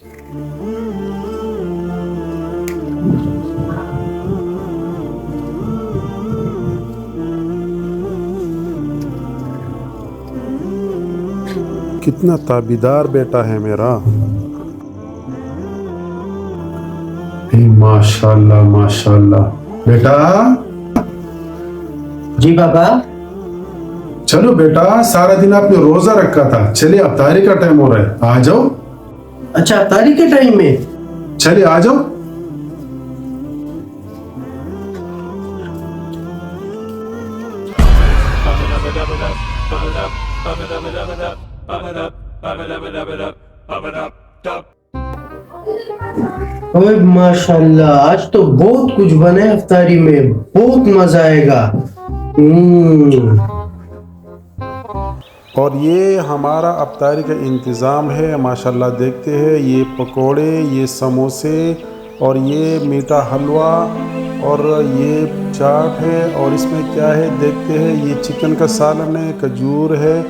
کتنا تابیدار بیٹا ہے میرا. ماشاء اللہ ماشاء اللہ. بیٹا. جی پاپا. چلو بیٹا، سارا دن آپ نے روزہ رکھا تھا، چلیے افطاری کا ٹائم ہو رہا ہے، آ جاؤ. اچھا افطاری کے ٹائم میں؟ چلیے آ جاؤ. اوہ ماشاء اللہ، آج تو بہت کچھ بنا ہے افطاری میں، بہت مزہ آئے گا. اور یہ ہمارا افطاری کا انتظام ہے ماشاءاللہ. دیکھتے ہیں یہ پکوڑے، یہ سموسے، اور یہ میٹھا حلوہ، اور یہ چاٹ ہے، اور اس میں کیا ہے دیکھتے ہیں. یہ چکن کا سالن ہے، کھجور ہے،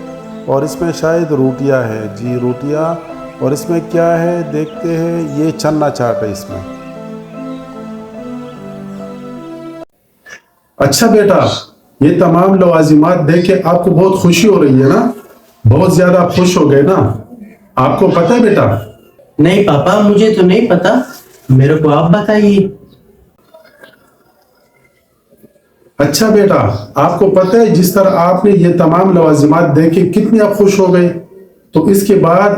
اور اس میں شاید روٹیاں ہے. جی روٹیاں. اور اس میں کیا ہے دیکھتے ہیں. یہ چنا چاٹ ہے اس میں. اچھا بیٹا، یہ تمام لوازمات دیکھ کے آپ کو بہت خوشی ہو رہی ہے نا؟ بہت زیادہ خوش ہو گئے نا؟ آپ کو پتہ ہے بیٹا؟ نہیں پاپا، مجھے تو نہیں پتا، میرے کو آپ بتائیے. اچھا بیٹا، آپ کو پتہ ہے جس طرح آپ نے یہ تمام لوازمات دیکھ کے کتنے آپ خوش ہو گئے، تو اس کے بعد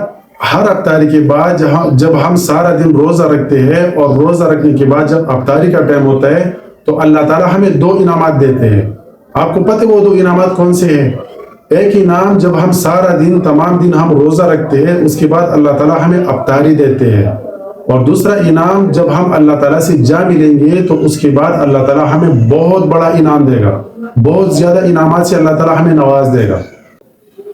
ہر افطاری کے بعد جب ہم سارا دن روزہ رکھتے ہیں، اور روزہ رکھنے کے بعد جب افطاری کا ٹائم ہوتا ہے تو اللہ تعالیٰ ہمیں 2 انعامات دیتے ہیں. آپ کو پتہ ہے وہ 2 انعامات کون سے ہیں؟ ایک انعام جب ہم سارا دن تمام دن ہم روزہ رکھتے ہیں، اس کے بعد اللہ تعالیٰ ہمیں افطاری دیتے ہیں. اور دوسرا انعام جب ہم اللہ تعالیٰ سے جا ملیں گے تو اس کے بعد اللہ تعالیٰ ہمیں بہت بڑا انعام دے گا. بہت زیادہ انعامات سے اللہ تعالیٰ ہمیں نواز دے گا.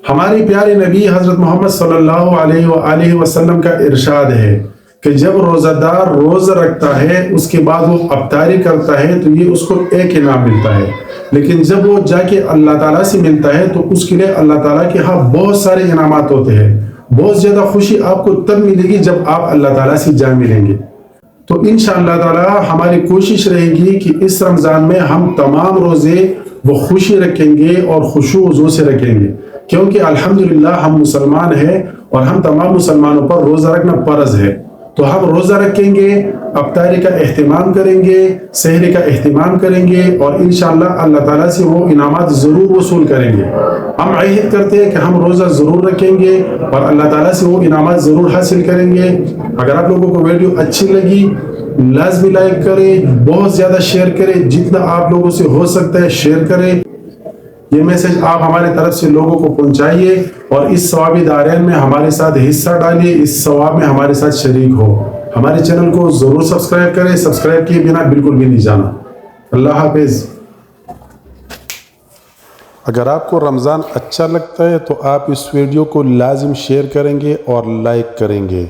ہمارے پیارے نبی حضرت محمد صلی اللہ علیہ وآلہ وسلم کا ارشاد ہے کہ جب روزہ دار روزہ رکھتا ہے اس کے بعد وہ افطاری کرتا ہے تو یہ اس کو ایک انعام ملتا ہے، لیکن جب وہ جا کے اللہ تعالیٰ سے ملتا ہے تو اس کے لیے اللہ تعالیٰ کے ہاں بہت سارے انعامات ہوتے ہیں. بہت زیادہ خوشی آپ کو تب ملے گی جب آپ اللہ تعالیٰ سے جا ملیں گے. تو انشاءاللہ تعالیٰ ہماری کوشش رہے گی کہ اس رمضان میں ہم تمام روزے وہ خوشی رکھیں گے اور خشوع و ذو سے رکھیں گے، کیونکہ الحمدللہ ہم مسلمان ہیں اور ہم تمام مسلمانوں پر روزہ رکھنا فرض ہے. تو ہم روزہ رکھیں گے، افطاری کا اہتمام کریں گے، سحری کا اہتمام کریں گے، اور انشاءاللہ اللہ تعالیٰ سے وہ انعامات ضرور وصول کریں گے. ہم عہد کرتے ہیں کہ ہم روزہ ضرور رکھیں گے اور اللہ تعالیٰ سے وہ انعامات ضرور حاصل کریں گے. اگر آپ لوگوں کو ویڈیو اچھی لگی لازمی لائک کریں، بہت زیادہ شیئر کریں، جتنا آپ لوگوں سے ہو سکتا ہے شیئر کریں. یہ میسج آپ ہمارے طرف سے لوگوں کو پہنچائیے اور اس ثوابی دارین میں ہمارے ساتھ حصہ ڈالیے، اس ثواب میں ہمارے ساتھ شریک ہو. ہمارے چینل کو ضرور سبسکرائب کریں، سبسکرائب کیے بنا بالکل بھی نہیں جانا. اللہ حافظ. اگر آپ کو رمضان اچھا لگتا ہے تو آپ اس ویڈیو کو لازم شیئر کریں گے اور لائک کریں گے.